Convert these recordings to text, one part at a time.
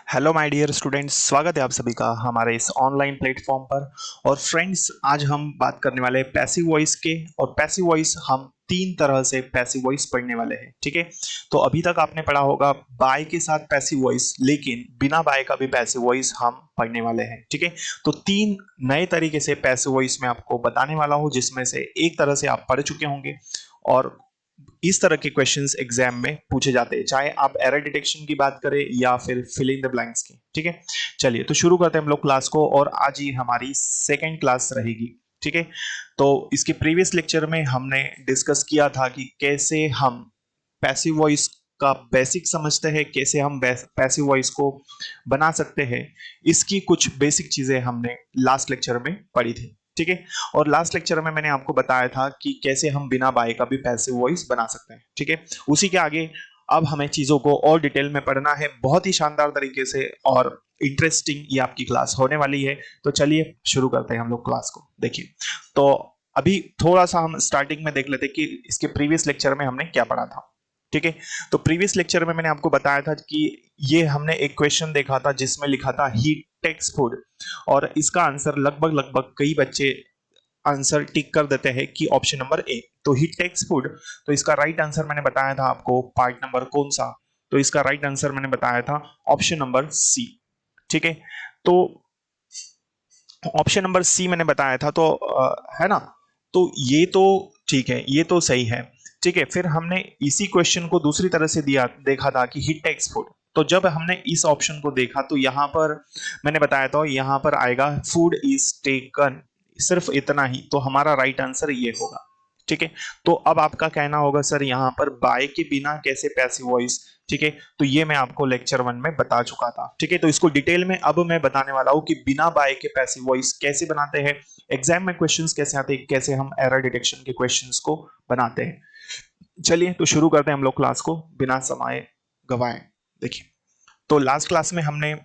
Hello my dear students, स्वागत है आप सभी का हमारे इस ऑनलाइन प्लेटफॉर्म पर। और फ्रेंड्स, आज हम बात करने वाले हैं पैसिव वॉइस के। और पैसिव वॉइस हम तीन तरह से पैसिव वॉइस पढ़ने वाले हैं, ठीक है। तो अभी तक आपने पढ़ा होगा बाय के साथ पैसिव वॉइस, लेकिन बिना बाय का भी पैसिव वॉइस हम पढ़ने वाले हैं, ठीक है। तो तीन नए तरीके से पैसिव वॉइस मैं आपको बताने वाला हूं, जिसमें से एक तरह से आप पढ़ चुके होंगे और इस तरह के क्वेश्चंस एग्जाम में पूछे जाते हैं, चाहे आप एरर डिटेक्शन की बात करें या फिर फिल इन द ब्लैंक्स की, ठीक है। चलिए तो शुरू करते हैं हम लोग क्लास को, और आज ही हमारी सेकंड क्लास रहेगी, ठीक है। तो इसके प्रीवियस लेक्चर में हमने डिस्कस किया था कि कैसे हम पैसिव वॉइस का बेसिक समझते हैं, कैसे हम पैसिव वॉइस को बना सकते हैं। इसकी कुछ बेसिक चीजें हमने लास्ट लेक्चर में पढ़ी थी, ठीक है। और लास्ट लेक्चर में मैंने आपको बताया था कि कैसे हम बिना बाय का भी पैसिव वॉइस बना सकते हैं, ठीक है। उसी के आगे अब हमें चीजों को और डिटेल में पढ़ना है, बहुत ही शानदार तरीके से, और इंटरेस्टिंग ये आपकी क्लास होने वाली है। तो चलिए शुरू करते हैं हम लोग क्लास को। देखिए, तो अभी थोड़ा सा हम स्टार्टिंग में देख लेते हैं कि इसके प्रीवियस लेक्चर में हमने क्या पढ़ा था, ठीक है। तो प्रीवियस लेक्चर में मैंने आपको बताया था कि ये हमने एक क्वेश्चन देखा था जिसमें लिखा था ही टेक्स फूड, और इसका आंसर लगभग लगभग कई बच्चे आंसर टिक कर देते हैं कि ऑप्शन नंबर ए, तो ही टेक्स फूड। तो इसका राइट आंसर मैंने बताया था आपको, पार्ट नंबर कौन सा, तो इसका राइट आंसर मैंने बताया था ऑप्शन नंबर सी, ठीक है। तो ऑप्शन नंबर सी मैंने बताया था, तो है ना। तो ये तो ठीक है, ये तो सही है, ठीक है। फिर हमने इसी क्वेश्चन को दूसरी तरह से दिया देखा था कि ही टेक्स फूड। तो जब हमने इस ऑप्शन को देखा तो यहां पर मैंने बताया था यहां पर आएगा फूड इज टेकन, सिर्फ इतना ही, तो हमारा राइट आंसर ये होगा, ठीक है। तो अब आपका कहना होगा सर यहां पर बाय के बिना कैसे पैसिव वॉइस, ठीक है। तो ये मैं आपको लेक्चर 1 में बता चुका था, ठीक है। तो इसको डिटेल में अब मैं बताने वाला हूं कि बिना बाय के पैसिव वॉइस कैसे बनाते हैं, एग्जाम में क्वेश्चंस कैसे आते हैं, कैसे हम एरर डिटेक्शन के क्वेश्चंस को बनाते हैं। चलिए तो शुरू करते हैं हम लोग क्लास को बिना समय गवाए। देखिए, तो लास्ट क्लास में हमने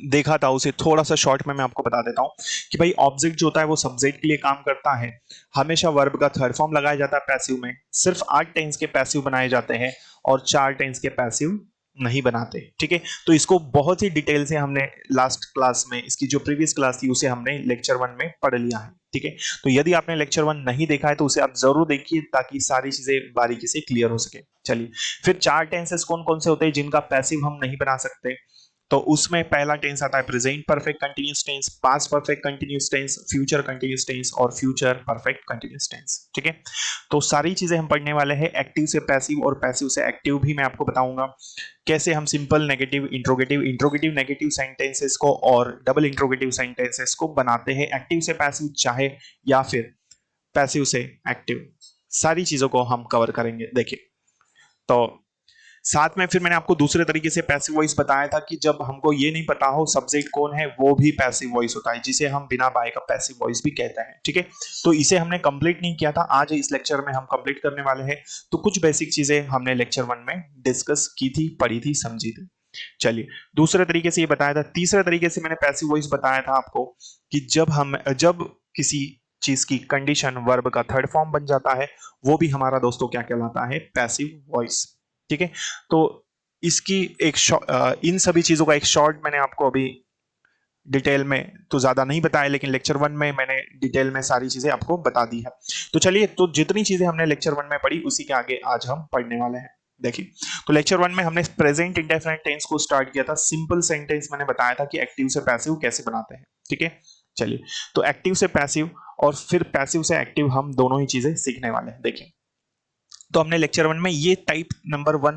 देखा था, उसे थोड़ा सा शॉर्ट में मैं आपको बता देता हूं कि भाई ऑब्जेक्ट जो होता है वो सब्जेक्ट के लिए काम करता है। हमेशा वर्ब का थर्ड फॉर्म लगाया जाता है पैसिव में, सिर्फ 8 टेंस के पैसिव बनाए जाते हैं और 4 टेंस के पैसिव नहीं बनाते, ठीक है। तो इसको बहुत ही डिटेल से हमने लास्ट क्लास में, इसकी जो प्रीवियस क्लास थी उसे हमने लेक्चर 1 में पढ़ लिया है, ठीक है। तो यदि आपने लेक्चर 1 नहीं देखा है तो उसे आप जरूर देखिए ताकि सारी चीजें बारीकी से क्लियर हो सके। चलिए, फिर 4 टेंसेस कौन कौन से होते हैं जिनका पैसिव हम नहीं बना सकते। तो उसमें पहला टेंस आता है present perfect continuous tense, past perfect continuous tense, future continuous tense और फ्यूचर परफेक्ट कंटीन्यूअस टेंस, ठीक है। तो सारी चीजें हम पढ़ने वाले हैं, एक्टिव से पैसिव और पैसिव से एक्टिव भी मैं आपको बताऊंगा। कैसे हम simple negative interrogative interrogative negative sentences को और डबल इंट्रोगेटिव सेंटेंसेस को बनाते हैं एक्टिव से पैसिव, चाहे या फिर पैसिव से एक्टिव, सारी चीजों को हम कवर करेंगे। देखिए, तो साथ में फिर मैंने आपको दूसरे तरीके से पैसिव वॉइस बताया था कि जब हमको ये नहीं पता हो सब्जेक्ट कौन है, वो भी पैसिव वॉइस होता है, जिसे हम बिना बाय का पैसिव वॉइस भी कहते हैं, ठीक है। तो इसे हमने कंप्लीट नहीं किया था, आज इस लेक्चर में हम कंप्लीट करने वाले हैं। तो कुछ बेसिक चीजें हमने लेक्चर 1 में डिस्कस की थी, पढ़ी थी, समझी थी। चलिए, दूसरे तरीके से ये बताया था। तीसरे तरीके से मैंने पैसिव वॉइस बताया था आपको कि जब किसी चीज की कंडीशन वर्ब का थर्ड फॉर्म बन जाता है, वो भी हमारा दोस्तों क्या कहलाता है, पैसिव वॉइस, ठीक है। तो इसकी इन सभी चीजों का एक शॉर्ट मैंने आपको अभी डिटेल में तो ज्यादा नहीं बताया, लेकिन लेक्चर 1 में मैंने डिटेल में सारी चीजें आपको बता दी है। तो चलिए, तो जितनी चीजें हमने लेक्चर 1 में पढ़ी उसी के आगे आज हम पढ़ने वाले हैं। देखिए, तो लेक्चर 1 में हमने प्रेजेंट इंडेफिनिट टेंस को स्टार्ट किया था। सिंपल सेंटेंस मैंने बताया था कि एक्टिव से पैसिव कैसे बनाते हैं, ठीक है। चलिए, तो एक्टिव से पैसिव और फिर पैसिव से एक्टिव हम दोनों ही चीजें सीखने वाले हैं। देखिए, तो हमने लेक्चर 1 में ये टाइप नंबर 1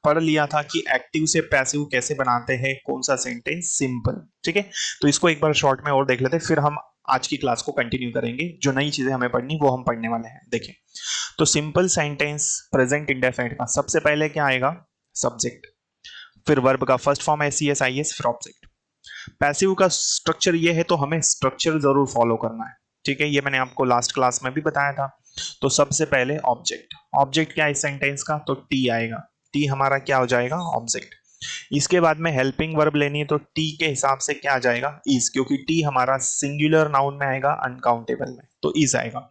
पढ़ लिया था कि एक्टिव से पैसिव कैसे बनाते हैं, कौन सा सेंटेंस, सिंपल, ठीक है। तो इसको एक बार शॉर्ट में और देख लेते हैं, फिर हम आज की क्लास को कंटिन्यू करेंगे। जो नई चीजें हमें पढ़नी वो हम पढ़ने वाले हैं। देखिए, तो सिंपल सेंटेंस प्रेजेंट इंडेफिनिट का सबसे पहले क्या आएगा, सब्जेक्ट, फिर वर्ब का फर्स्ट फॉर्म है सी एस आई एस, फिर ऑब्जेक्ट। पैसिव का स्ट्रक्चर ये है, तो हमें स्ट्रक्चर जरूर फॉलो करना है, ठीक है। ये मैंने आपको लास्ट क्लास में भी बताया था। तो सबसे पहले ऑब्जेक्ट, ऑब्जेक्ट क्या है इस सेंटेंस का, तो टी आएगा। टी हमारा क्या हो जाएगा, ऑब्जेक्ट। इसके बाद में हेल्पिंग वर्ब लेनी है, तो टी के हिसाब से क्या आ जाएगा, इज, क्योंकि टी हमारा सिंगुलर नाउन में आएगा, अनकाउंटेबल में, तो इज आएगा।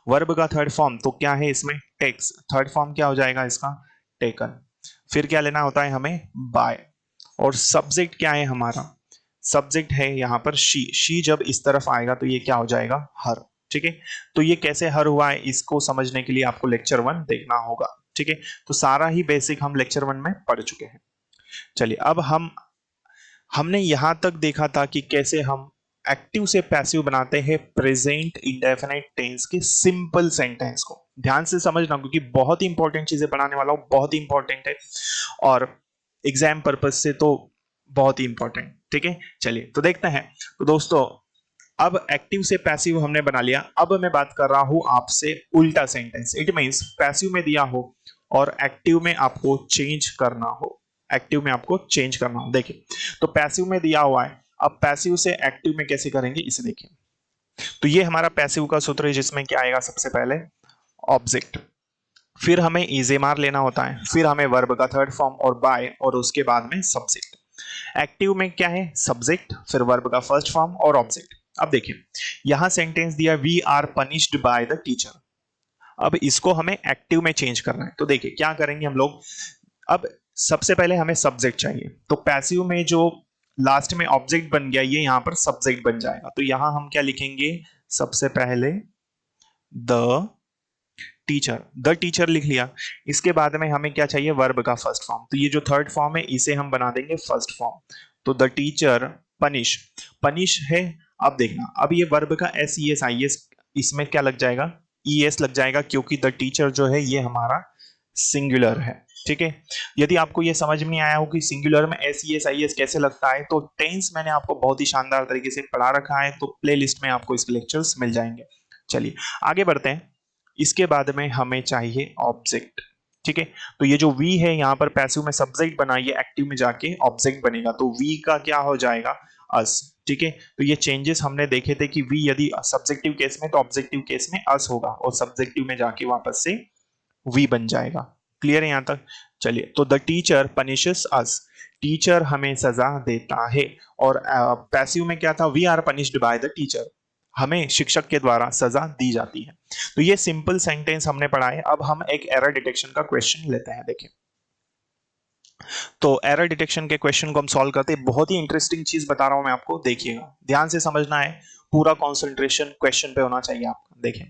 वर्ब का थर्ड फॉर्म तो क्या है इसमें, टेक्स, थर्ड फॉर्म क्या हो जाएगा इसका, टेकन। फिर क्या लेना होता है हमें, बाय। और सब्जेक्ट क्या है हमारा, सब्जेक्ट है यहाँ पर शी जब इस तरफ आएगा तो ये क्या हो जाएगा, हर। ठीक है, तो ये कैसे हर हुआ है इसको समझने के लिए आपको लेक्चर 1 देखना होगा। ठीक है, तो सारा ही बेसिक हम लेक्चर 1 में पढ़ चुके हैं। चलिए अब हमने यहां तक देखा था कि कैसे हम एक्टिव से पैसिव बनाते हैं प्रेजेंट इंडेफिनिट टेंस के सिंपल सेंटेंस को। ध्यान से समझना क्योंकि बहुत ही इंपॉर्टेंट चीजें पढ़ाने वाला हूं, बहुत ही इंपॉर्टेंट है और एग्जाम पर्पज से तो बहुत ही इंपॉर्टेंट। ठीक है, चलिए तो देखते हैं। तो दोस्तों अब एक्टिव से पैसिव हमने बना लिया, अब मैं बात कर रहा हूं आपसे उल्टा सेंटेंस। इट मींस पैसिव में दिया हो और एक्टिव में आपको चेंज करना हो, एक्टिव में आपको चेंज करना हो। देखिए तो पैसिव में दिया हुआ है, अब पैसिव से एक्टिव में कैसे करेंगे इसे देखिए। तो ये हमारा पैसिव का सूत्र है जिसमें क्या आएगा, सबसे पहले ऑब्जेक्ट, फिर हमें इजेमार लेना होता है, फिर हमें वर्ब का थर्ड फॉर्म और बाय, और उसके बाद में सब्जेक्ट। एक्टिव में क्या है, सब्जेक्ट, फिर वर्ब का फर्स्ट फॉर्म और ऑब्जेक्ट। अब देखिए यहां सेंटेंस दिया we are punished by the teacher, अब इसको हमें एक्टिव में चेंज करना है। तो देखिए क्या करेंगे हम लोग, अब सबसे पहले हमें सब्जेक्ट चाहिए, तो पैसिव में जो लास्ट में ऑब्जेक्ट बन गया ये यहां पर सब्जेक्ट बन जाएगा। तो यहां हम क्या लिखेंगे, सबसे पहले द टीचर, द टीचर लिख लिया। इसके बाद में हमें क्या चाहिए, वर्ब का फर्स्ट फॉर्म, तो ये जो थर्ड फॉर्म है इसे हम बना देंगे फर्स्ट फॉर्म। तो द टीचर पनिश, पनिश है। अब देखना, अब ये वर्ब का S E S I S, इसमें क्या लग जाएगा, ई एस लग जाएगा, क्योंकि द टीचर जो है ये हमारा सिंगुलर है। ठीक है, यदि आपको ये समझ में नहीं आया हो कि सिंगुलर में S E S I S कैसे लगता है, तो टेंस मैंने आपको बहुत ही शानदार तरीके से पढ़ा रखा है, तो प्लेलिस्ट में आपको इसके लेक्चर्स मिल जाएंगे। चलिए आगे बढ़ते हैं। इसके बाद में हमें चाहिए ऑब्जेक्ट। ठीक है, तो ये जो वी है यहाँ पर पैसिव में सब्जेक्ट बना, ये एक्टिव में जाके ऑब्जेक्ट बनेगा, तो वी का क्या हो जाएगा, अस। ठीक है, तो ये चेंजेस हमने देखे थे कि वी यदि सब्जेक्टिव केस में तो ऑब्जेक्टिव केस में अस होगा, और सब्जेक्टिव में जाके वापस से वी बन जाएगा। क्लियर है यहां तक। चलिए तो the teacher punishes us, teacher हमें सजा देता है, और पैसिव में क्या था, we are punished by the teacher, हमें शिक्षक के द्वारा सजा दी जाती है। तो ये सिंपल सेंटेंस हमने पढ़ा है। अब हम एक एरर डिटेक्शन का क्वेश्चन लेते हैं। देखिए तो एरर डिटेक्शन के क्वेश्चन को हम सॉल्व करते हैं। बहुत ही इंटरेस्टिंग चीज बता रहा हूं मैं आपको, देखिएगा ध्यान से समझना है, पूरा कॉन्सेंट्रेशन क्वेश्चन पे होना चाहिए आपका। देखें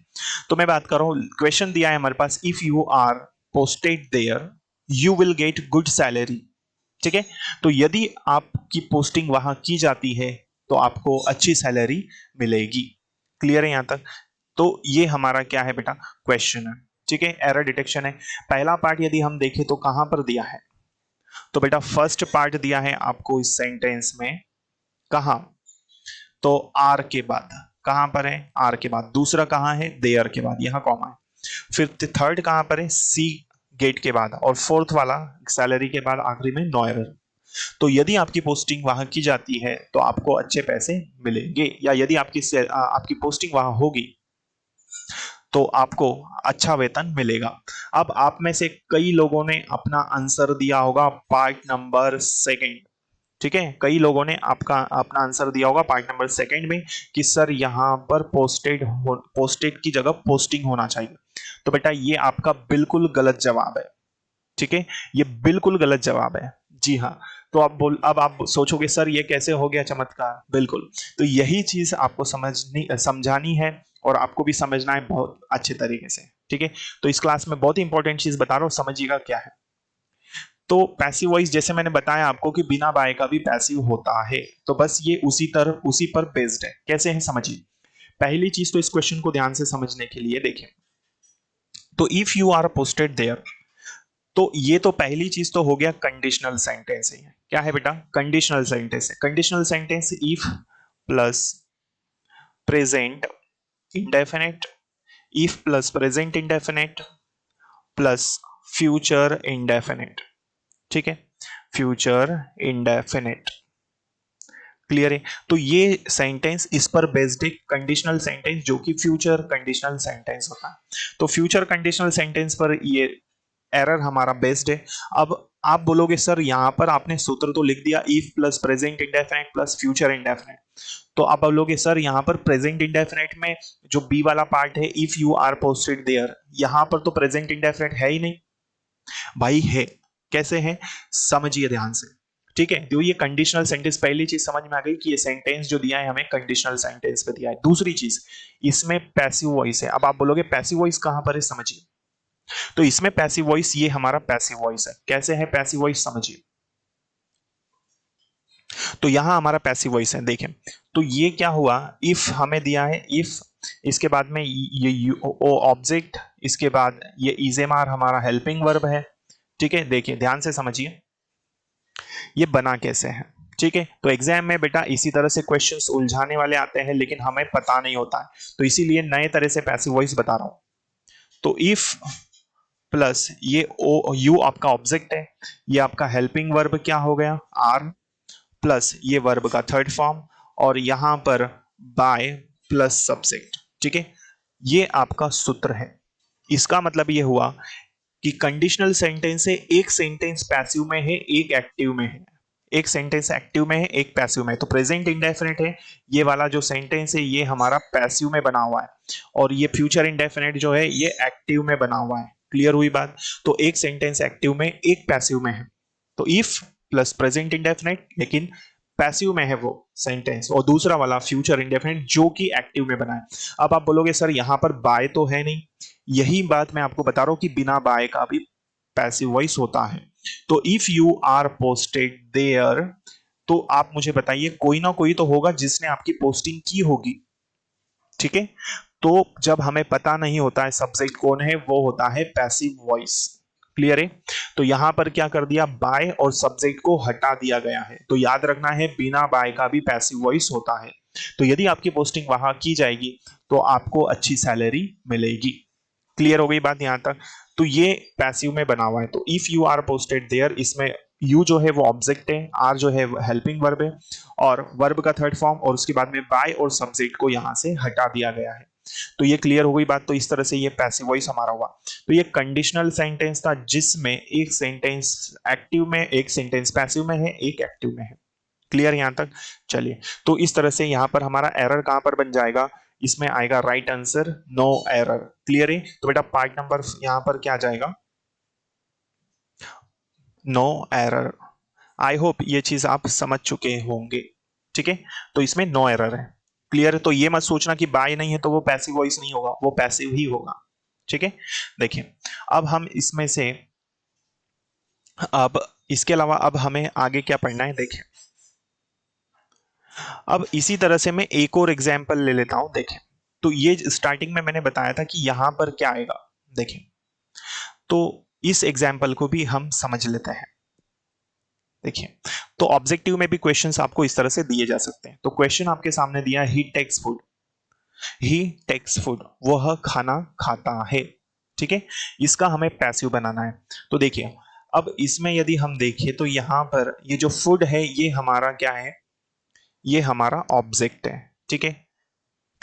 तो मैं बात कर रहा हूं, क्वेश्चन दिया है हमारे पास, if you are posted there you will get good salary. ठीक है, तो यदि आपकी पोस्टिंग वहां की जाती है तो आपको अच्छी सैलरी मिलेगी। क्लियर है यहां तक। तो ये हमारा क्या है बेटा, क्वेश्चन है। ठीक है, एरर डिटेक्शन है। पहला पार्ट यदि हम देखें तो कहां पर दिया है, तो बेटा फर्स्ट पार्ट दिया है आपको इस सेंटेंस में, कहां, तो आर के बाद, कहां पर है, आर के बाद। दूसरा कहां है, देयर के बाद, यहां कॉमा है। फिर थर्ड कहां पर है, सी गेट के बाद, और फोर्थ वाला सैलरी के बाद आखिरी में नो एरर। तो यदि आपकी पोस्टिंग वहां की जाती है तो आपको अच्छे पैसे मिलेंगे, या यदि आपकी पोस्टिंग वहां होगी तो आपको अच्छा वेतन मिलेगा। अब आप में से कई लोगों ने अपना आंसर दिया होगा पार्ट नंबर सेकंड। ठीक है, कई लोगों ने आपका अपना आंसर दिया होगा पार्ट नंबर सेकंड में कि सर यहां पर पोस्टेड की जगह पोस्टिंग होना चाहिए। तो बेटा ये आपका बिल्कुल गलत जवाब है। ठीक है, ये बिल्कुल गलत जवाब है। जी हाँ, तो अब आप सोचोगे सर ये कैसे हो गया चमत्कार, बिल्कुल। तो यही चीज आपको समझानी है, और आपको भी समझना है बहुत अच्छे तरीके से। ठीक है, तो इस क्लास में बहुत ही इंपॉर्टेंट चीज बता रहा हूं, समझिएगा क्या है। तो पैसिव वॉइस जैसे मैंने बताया आपको कि बिना बाय का भी पैसिव होता है, तो बस ये उसी पर बेस्ड है। कैसे है समझिए। पहली चीज तो इस क्वेश्चन को ध्यान से समझने के लिए देखें, तो if you are posted there, तो ये तो पहली चीज तो हो गया कंडीशनल सेंटेंस है। क्या है बेटा, कंडीशनल सेंटेंस है। Conditional sentence if plus present indefinite, if plus present indefinite plus future indefinite. ठीक है, फ्यूचर इंडेफिनिट। क्लियर है। तो ये सेंटेंस इस पर बेस्ड है, कंडीशनल सेंटेंस जो कि फ्यूचर कंडीशनल सेंटेंस होता है। तो फ्यूचर कंडीशनल सेंटेंस पर ये एरर हमारा बेस्ड है। अब आप बोलोगे सर यहां पर आपने सूत्र तो लिख दिया if plus present indefinite plus future indefinite, तो आप बोलोगे सर यहां पर प्रेजेंट इंडेफिनिट में जो बी वाला पार्ट है if you are posted there, यहां पर तो प्रेजेंट इंडेफिनिट है ही नहीं। भाई है, कैसे है समझिए ध्यान से। ठीक है। तो ये कंडीशनल सेंटेंस, पहली चीज समझ में आ गई कि ये सेंटेंस जो दिया है हमें कंडीशनल सेंटेंस पे दिया है। दूसरी चीज, इसमें पैसिव वॉइस है। अब आप बोलोगे पैसिव वॉइस कहां पर है, समझिए। तो इसमें पैसिव वॉइस, ये हमारा पैसिव वॉइस है। कैसे है पैसिव वॉइस, समझिए। तो यहां हमारा पैसिव वॉइस है, देखें। तो ये क्या हुआ, इफ हमें दिया है, इफ, इसके बाद में ये ऑब्जेक्ट, इसके बाद ये इजेमार हमारा हेल्पिंग वर्ब है। ठीक है, देखिए ध्यान से समझिए ये बना कैसे है। ठीक है, तो एग्जाम में बेटा इसी तरह से क्वेश्चंस उलझाने वाले आते हैं, लेकिन हमें पता नहीं होता है, तो इसीलिए नए तरह से पैसिव वॉइस बता रहा हूं। तो इफ प्लस ये ओ यू आपका ऑब्जेक्ट है, ये आपका हेल्पिंग वर्ब क्या हो गया, आर, प्लस ये वर्ब का थर्ड फॉर्म, और यहां पर बाय प्लस सब्जेक्ट। ठीक है, ये आपका सूत्र है। इसका मतलब ये हुआ कि कंडीशनल सेंटेंस है, एक सेंटेंस पैसिव में है, एक एक्टिव में है। एक सेंटेंस एक्टिव में है, एक पैसिव में है। तो प्रेजेंट इंडेफिनिट है, ये वाला जो सेंटेंस है ये हमारा पैसिव में बना हुआ है, और ये फ्यूचर इंडेफिनिट जो है ये एक्टिव में बना हुआ है। क्लियर हुई बात। तो एक सेंटेंस एक्टिव में, एक पैसिव में है। तो इफ प्लस प्रेजेंट इंडेफिनिट, लेकिन पैसिव में है वो सेंटेंस, और दूसरा वाला फ्यूचर इंडेफिनिट जो कि एक्टिव में बना है। अब आप बोलोगे सर यहां पर बाय तो है नहीं, यही बात मैं आपको बता रहा हूं कि बिना बाय का भी पैसिव वॉइस होता है। तो if you are posted there, तो आप मुझे बताइए कोई ना कोई तो होगा जिसने आपकी पोस्टिंग की होगी। ठीक है, तो जब हमें पता नहीं होता है सब्जेक्ट कौन है, वो होता है पैसिव वॉइस। क्लियर है। तो यहां पर क्या कर दिया, बाय और सब्जेक्ट को हटा दिया गया है। तो याद रखना है बिना बाय का भी पैसिव वॉइस होता है। तो यदि आपकी पोस्टिंग वहां की जाएगी तो आपको अच्छी सैलरी मिलेगी। क्लियर हो गई बात यहां तक। तो ये पैसिव में बना हुआ है। तो if you are posted there, इसमें यू जो है वो ऑब्जेक्ट है, आर जो है हेल्पिंग वर्ब है, और वर्ब का थर्ड फॉर्म, और उसके बाद में बाय और सब्जेक्ट को यहां से हटा दिया गया है। तो ये क्लियर हो गई बात। तो इस तरह से ये पैसिव वॉइस हमारा हुआ। तो ये कंडीशनल सेंटेंस था जिसमें एक सेंटेंस एक्टिव में, एक सेंटेंस पैसिव में है, एक एक्टिव में है। क्लियर यहां तक। चलिए, तो इस तरह से यहां पर हमारा एरर कहां पर बन जाएगा, इसमें आएगा right answer no error. Clear है। तो बेटा पार्ट नंबर यहां पर क्या जाएगा, नो एरर। आई होप ये चीज आप समझ चुके होंगे। ठीक है, तो इसमें नो एरर है। क्लियर है। तो ये मत सोचना कि बाय नहीं है तो वो पैसिव वॉइस नहीं होगा, वो पैसिव ही होगा। ठीक है, देखिए अब हम इसमें से, अब इसके अलावा अब हमें आगे क्या पढ़ना है, देखिए अब इसी तरह से मैं एक और एग्जांपल ले लेता हूं। देखें, तो ये स्टार्टिंग में मैंने बताया था कि यहां पर क्या आएगा। देखें, तो इस एग्जांपल को भी हम समझ लेते हैं। देखिए, तो ऑब्जेक्टिव में भी क्वेश्चंस आपको इस तरह से दिए जा सकते हैं। तो क्वेश्चन आपके सामने दिया, ही टेक्स फूड, ही टेक्स फूड, वह खाना खाता है। ठीक है, इसका हमें पैसिव बनाना है। तो देखिए, अब इसमें यदि हम देखें तो यहां पर ये जो फूड है ये हमारा क्या है, ये हमारा ऑब्जेक्ट है। ठीक है,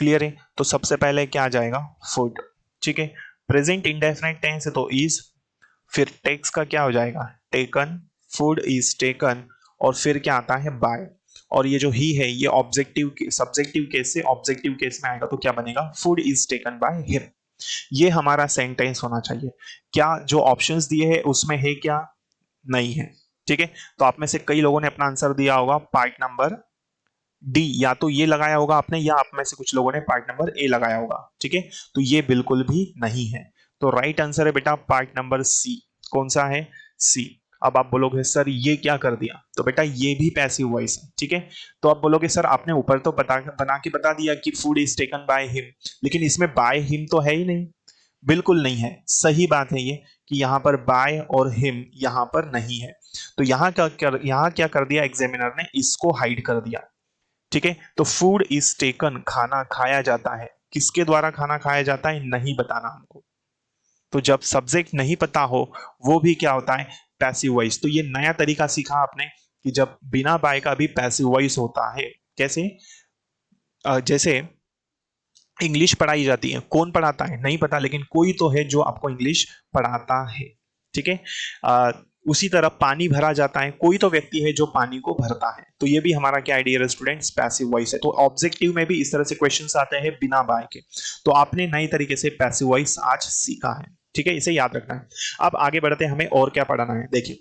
क्लियर है। तो सबसे पहले क्या आ जाएगा, फूड। ठीक है, प्रेजेंट इंडेफिनिट टेंस है तो इज, फिर टेक्स का क्या हो जाएगा, टेकन, फूड इज टेकन, और फिर क्या आता है, बाय। और ये जो ही है ये ऑब्जेक्टिव सब्जेक्टिव केस से ऑब्जेक्टिव केस में आएगा, तो क्या बनेगा, food is taken by him. ये हमारा सेंटेंस होना चाहिए। क्या जो ऑप्शंस दिए हैं उसमें है क्या, नहीं है। ठीक है, तो आप में से कई लोगों ने अपना आंसर दिया होगा पार्ट नंबर डी, या तो ये लगाया होगा आपने, या आप में से कुछ लोगों ने पार्ट नंबर ए लगाया होगा। ठीक है, तो ये बिल्कुल भी नहीं है। तो राइट आंसर है बेटा पार्ट नंबर सी। कौन सा है, सी। अब आप बोलोगे सर ये क्या कर दिया, तो बेटा ये भी पैसिव वॉइस है। ठीक है, तो आप बोलोगे सर आपने ऊपर तो बना के बता दिया कि food is taken by him, लेकिन इसमें बाय हिम तो है ही नहीं। बिल्कुल नहीं है, सही बात है ये कि यहाँ पर बाय और हिम यहाँ पर नहीं है। तो यहाँ क्या कर दिया एग्जामिनर ने, इसको हाइड कर दिया। ठीक है, तो फूड इज टेकन, खाना खाया जाता है। किसके द्वारा खाना खाया जाता है, नहीं बताना हमको। तो जब सब्जेक्ट नहीं पता हो, वो भी क्या होता है, पैसिव वॉइस। तो ये नया तरीका सीखा आपने कि जब बिना बाय का भी पैसिव वॉइस होता है। कैसे, जैसे इंग्लिश पढ़ाई जाती है, कौन पढ़ाता है नहीं पता, लेकिन कोई तो है जो आपको इंग्लिश पढ़ाता है। ठीक है, उसी तरह पानी भरा जाता है, कोई तो व्यक्ति है जो पानी को भरता है। तो ये भी हमारा क्या आइडिया स्टूडेंट्स, पैसिव वॉइस है। तो ऑब्जेक्टिव में भी इस तरह से क्वेश्चंस आते हैं बिना बाय के। तो आपने नई तरीके से पैसिव वॉइस आज सीखा है। ठीक है, इसे याद रखना है। अब आगे बढ़ते हैं, हमें और क्या पढ़ना है। देखिए,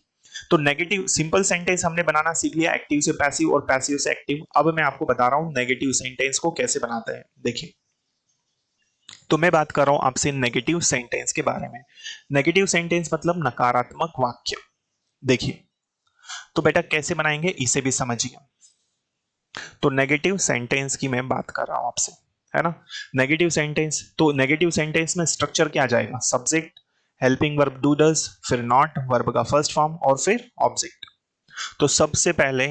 तो नेगेटिव सिंपल सेंटेंस हमने बनाना सीख लिया, एक्टिव से पैसिव और पैसिव से एक्टिव। अब मैं आपको बता रहा हूं नेगेटिव सेंटेंस को कैसे बनाते हैं। देखिए, तो मैं बात कर रहा हूं आपसे नेगेटिव सेंटेंस के बारे में। नेगेटिव सेंटेंस मतलब नकारात्मक वाक्य। देखिए, तो बेटा कैसे बनाएंगे इसे भी समझिए। तो नेगेटिव सेंटेंस की मैं बात कर रहा हूं आपसे, है ना। नेगेटिव सेंटेंस, तो नेगेटिव सेंटेंस में स्ट्रक्चर क्या आ जाएगा, subject, helping verb do does, फिर नॉट, वर्ब का फर्स्ट फॉर्म और फिर ऑब्जेक्ट। तो सबसे पहले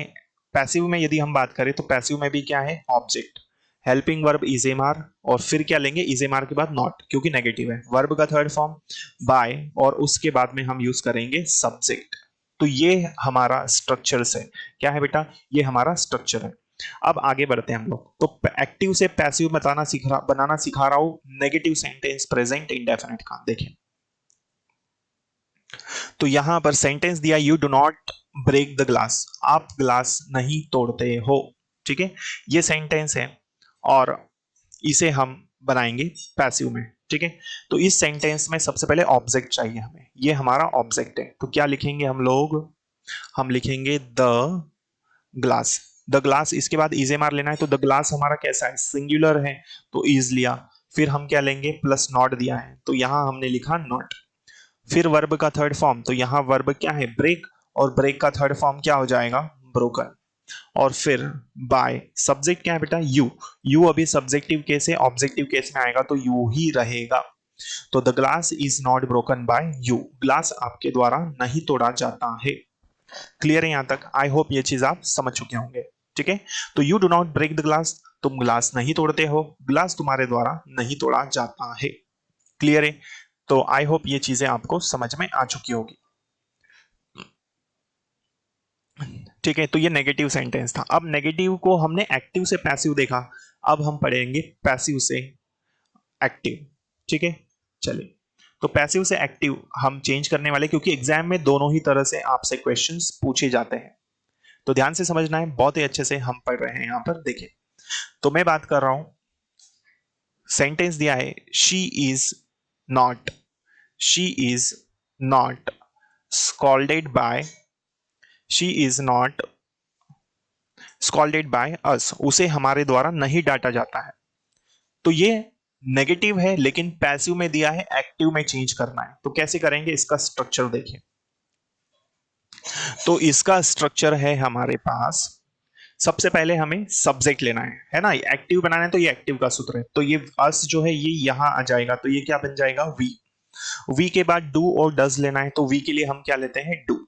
पैसिव में यदि हम बात करें तो पैसिव में भी क्या है, object, helping verb is am are और फिर क्या लेंगे, इज एम आर के बाद नॉट क्योंकि नेगेटिव है, वर्ब का थर्ड फॉर्म बाय और उसके बाद में हम यूज करेंगे सब्जेक्ट। तो ये हमारा स्ट्रक्चर है, क्या है बेटा, ये हमारा स्ट्रक्चर है। अब आगे बढ़ते हैं हम लोग। तो एक्टिव से पैसिव बनाना सिखा रहा हूं नेगेटिव सेंटेंस प्रेजेंट इंडेफिनिट का। देखें, तो यहां पर सेंटेंस दिया, you do not break the glass, आप ग्लास नहीं तोड़ते हो, ठीक है, ये सेंटेंस है और इसे हम बनाएंगे पैसिव में, ठीक है। तो इस सेंटेंस में सबसे पहले ऑब्जेक्ट चाहिए हमें, ये हमारा ऑब्जेक्ट है। तो क्या लिखेंगे हम लोग, हम लिखेंगे द ग्लास, द ग्लास, इसके बाद इज एम आर लेना है। तो द ग्लास हमारा कैसा है, सिंगुलर है तो इज लिया, फिर हम क्या लेंगे, प्लस नॉट दिया है तो यहां हमने लिखा नॉट। फिर वर्ब का थर्ड फॉर्म, तो यहां वर्ब क्या है, ब्रेक, और ब्रेक का थर्ड फॉर्म क्या हो जाएगा, ब्रोकन। और फिर बाय, सब्जेक्ट क्या है बेटा, यू, यू अभी सब्जेक्टिव केस है, ऑब्जेक्टिव केस में आएगा तो यू ही रहेगा। तो the glass is not broken by you, glass आपके द्वारा नहीं तोड़ा जाता है। क्लियर है यहां तक, आई होप ये चीज आप समझ चुके होंगे, ठीक है। तो you do not break the glass, तुम ग्लास नहीं तोड़ते हो, ग्लास तुम्हारे द्वारा नहीं तोड़ा जाता है। क्लियर है, तो आई होप ये चीजें आपको समझ में आ चुकी होगी, ठीक है। तो ये नेगेटिव सेंटेंस था। अब नेगेटिव को हमने एक्टिव से पैसिव देखा, अब हम पढ़ेंगे पैसिव से एक्टिव, ठीक है। चलिए, तो पैसिव से एक्टिव हम चेंज करने वाले, क्योंकि एग्जाम में दोनों ही तरह से आपसे क्वेश्चंस पूछे जाते हैं, तो ध्यान से समझना है, बहुत ही अच्छे से हम पढ़ रहे हैं यहां पर। देखिए, तो मैं बात कर रहा हूं, सेंटेंस दिया है, she is not, she is not scolded by, she is not scolded by us, उसे हमारे द्वारा नहीं डांटा जाता है। तो ये नेगेटिव है, लेकिन पैसिव में दिया है एक्टिव में चेंज करना है, तो कैसे करेंगे, इसका स्ट्रक्चर देखिए। तो इसका स्ट्रक्चर है हमारे पास, सबसे पहले हमें सब्जेक्ट लेना है ना, एक्टिव बनाना है तो ये एक्टिव का सूत्र है, तो ये अस जो है ये यहां आ जाएगा, तो ये क्या बन जाएगा, वी। वी के बाद डू और डज लेना है, तो वी के लिए हम क्या लेते हैं, डू।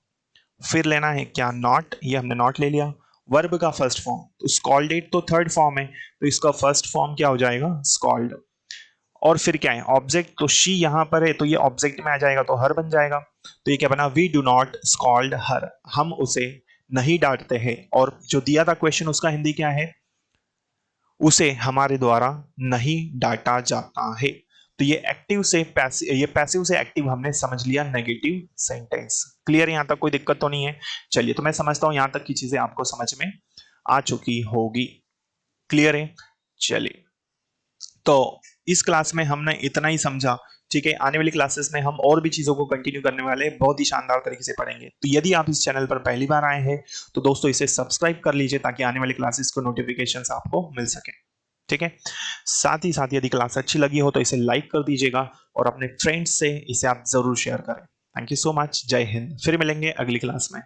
फिर लेना है क्या, नॉट, ये हमने नॉट ले लिया। वर्ब का फर्स्ट फॉर्म, तो स्कॉल्डेड तो थर्ड फॉर्म है, तो इसका फर्स्ट फॉर्म क्या हो जाएगा, स्कॉल्ड। और फिर क्या है, ऑब्जेक्ट, तो शी यहां पर है तो ये ऑब्जेक्ट में आ जाएगा तो हर बन जाएगा। तो ये क्या बना, वी डू नॉट स्कॉल्ड हर, हम उसे नहीं डांटते हैं। और जो दिया था क्वेश्चन उसका हिंदी क्या है, उसे हमारे द्वारा नहीं डांटा जाता है। तो ये एक्टिव से पैसिव, ये पैसिव से एक्टिव हमने समझ लिया नेगेटिव सेंटेंस। क्लियर, यहां तक कोई दिक्कत तो नहीं है। चलिए, तो मैं समझता हूं यहां तक की चीजें आपको समझ में आ चुकी होगी। क्लियर है, चलिए, तो इस क्लास में हमने इतना ही समझा, ठीक है। आने वाली क्लासेस में हम और भी चीजों को कंटिन्यू करने वाले हैं, बहुत ही शानदार तरीके से पढ़ेंगे। तो यदि आप इस चैनल पर पहली बार आए हैं तो दोस्तों इसे सब्सक्राइब कर लीजिए, ताकि आने वाली क्लासेस को नोटिफिकेशंस आपको मिल सके, ठीक है। साथ ही साथ यदि क्लास अच्छी लगी हो तो इसे लाइक कर दीजिएगा और अपने फ्रेंड्स से इसे आप जरूर शेयर करें। थैंक यू सो मच, जय हिंद। फिर मिलेंगे अगली क्लास में।